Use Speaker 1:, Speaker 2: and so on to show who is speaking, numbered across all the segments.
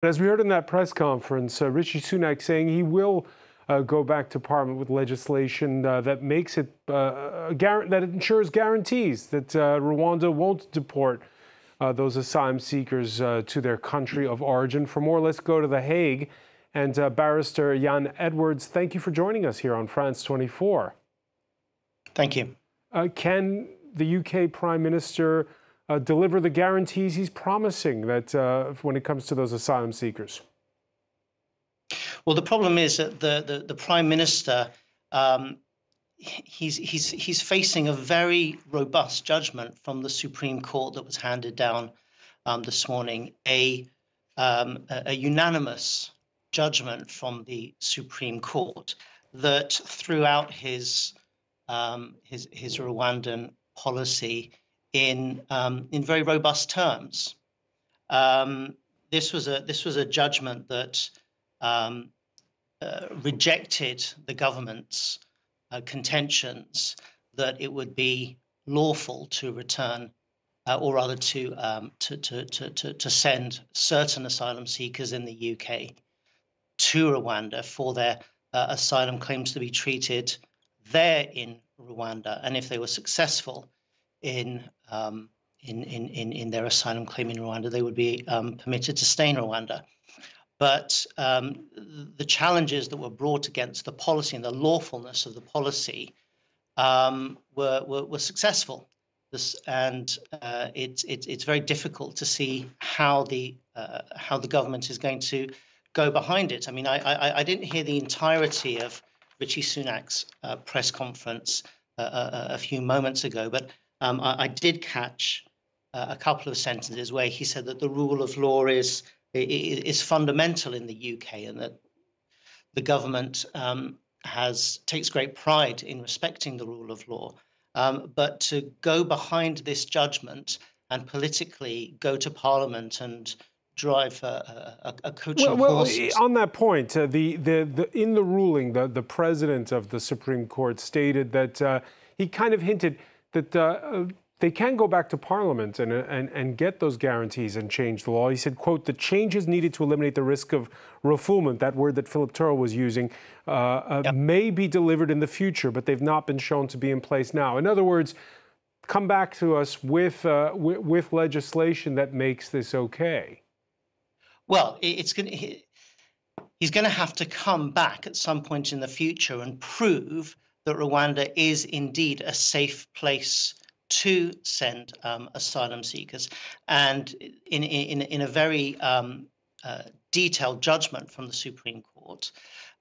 Speaker 1: As we heard in that press conference, Rishi Sunak saying he will go back to Parliament with legislation that makes it that ensures guarantees that Rwanda won't deport those asylum seekers to their country of origin. For more, let's go to The Hague. And Barrister Iain Edwards, thank you for joining us here on France 24.
Speaker 2: Thank you.
Speaker 1: Can the UK Prime Minister deliver the guarantees he's promising that when it comes to those asylum seekers?
Speaker 2: Well, the problem is that the Prime Minister, he's facing a very robust judgment from the Supreme Court that was handed down this morning, a unanimous judgment from the Supreme Court that throughout his Rwandan policy in very robust terms. This was a judgment that rejected the government's contentions that it would be lawful to return, or rather to send certain asylum seekers in the UK to Rwanda for their asylum claims to be treated there in Rwanda, and if they were successful in their asylum claim in Rwanda, they would be permitted to stay in Rwanda. But the challenges that were brought against the policy and the lawfulness of the policy were successful. It's very difficult to see how the government is going to go behind it. I mean, I didn't hear the entirety of Rishi Sunak's press conference a few moments ago, but I did catch a couple of sentences where he said that the rule of law is fundamental in the UK, and that the government takes great pride in respecting the rule of law. But to go behind this judgment and politically go to Parliament and drive a coaching horses.
Speaker 1: On that point, in the ruling, the president of the Supreme Court stated that he kind of hinted that they can go back to Parliament and get those guarantees and change the law. He said, quote, "The changes needed to eliminate the risk of refoulement," that word that Philip Turrell was using, may be delivered in the future, but they've not been shown to be in place now. In other words, come back to us with legislation that makes this okay.
Speaker 2: Well, he's going to have to come back at some point in the future and prove that Rwanda is indeed a safe place to send asylum seekers. And in a very detailed judgment from the Supreme Court,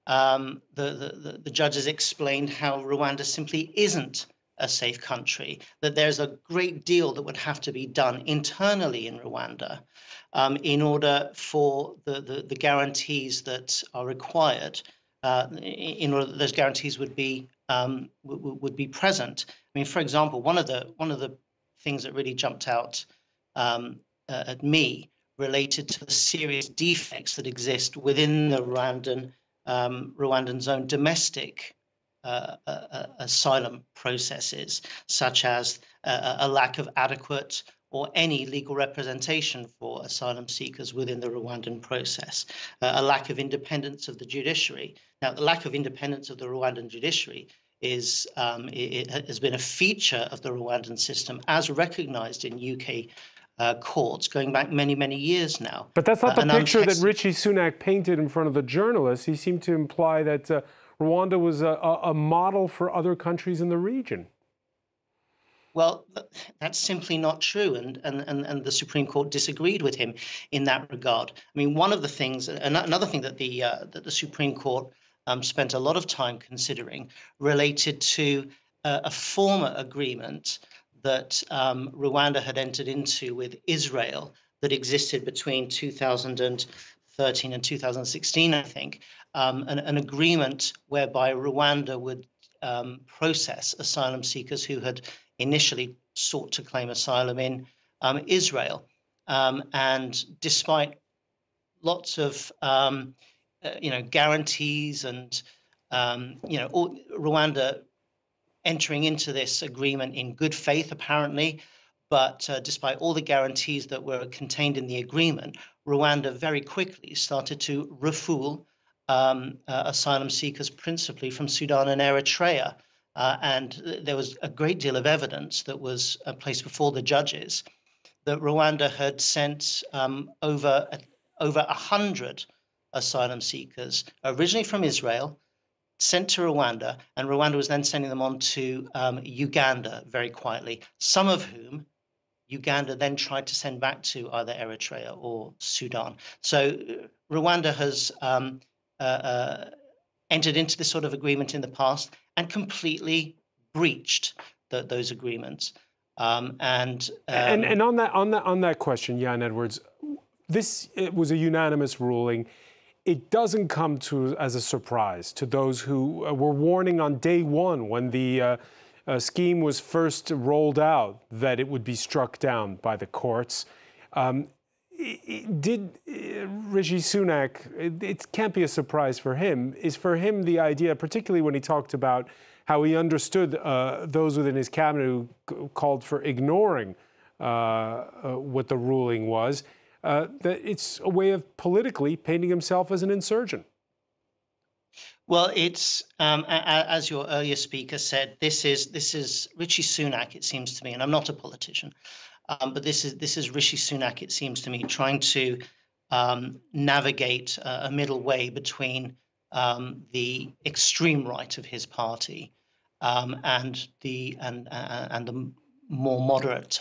Speaker 2: the judges explained how Rwanda simply isn't a safe country, that there's a great deal that would have to be done internally in Rwanda in order for the guarantees that are required, in order that those guarantees would be present. I mean, for example, one of the things that really jumped out at me related to the serious defects that exist within the Rwandan's own domestic asylum processes, such as a lack of adequate or any legal representation for asylum seekers within the Rwandan process, a lack of independence of the judiciary. Now, the lack of independence of the Rwandan judiciary it has been a feature of the Rwandan system as recognized in UK courts going back many, many years now.
Speaker 1: But that's not the picture that Rishi Sunak painted in front of the journalists. He seemed to imply that Rwanda was a model for other countries in the region.
Speaker 2: Well, that's simply not true, and the Supreme Court disagreed with him in that regard. I mean, one of the things, another thing that the Supreme Court spent a lot of time considering related to a former agreement that Rwanda had entered into with Israel that existed between 2013 and 2016, I think, an agreement whereby Rwanda would process asylum seekers who had initially sought to claim asylum in Israel. And despite lots of guarantees and Rwanda entering into this agreement in good faith, apparently, but despite all the guarantees that were contained in the agreement, Rwanda very quickly started to refoul asylum seekers, principally from Sudan and Eritrea. And there was a great deal of evidence that was placed before the judges that Rwanda had sent over 100 asylum seekers, originally from Israel, sent to Rwanda, and Rwanda was then sending them on to Uganda very quietly, some of whom Uganda then tried to send back to either Eritrea or Sudan. So Rwanda has entered into this sort of agreement in the past and completely breached those agreements.
Speaker 1: And on that question, Iain Edwards, it was a unanimous ruling. It doesn't come as a surprise to those who were warning on day one when the scheme was first rolled out that it would be struck down by the courts. Did Rishi Sunak, it can't be a surprise for him, is for him the idea, particularly when he talked about how he understood those within his cabinet who called for ignoring what the ruling was, that it's a way of politically painting himself as an insurgent.
Speaker 2: Well, it's as your earlier speaker said, this is Rishi Sunak, it seems to me, and I'm not a politician, but this is Rishi Sunak, it seems to me, trying to navigate a middle way between the extreme right of his party and the more moderate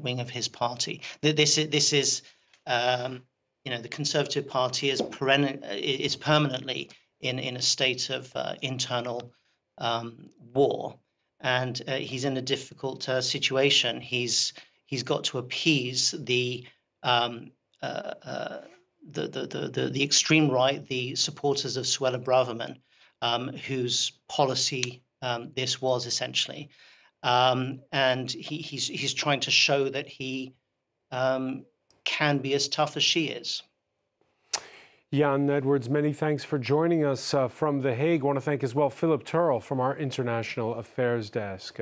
Speaker 2: wing of his party. This is the Conservative Party is permanently in a state of internal war, and he's in a difficult situation. He's got to appease the extreme right, the supporters of Suella Braverman, whose policy this was essentially, and he's trying to show that he can be as tough as she is.
Speaker 1: Iain Edwards, many thanks for joining us from The Hague. I want to thank as well Philip Turrell from our International Affairs Desk.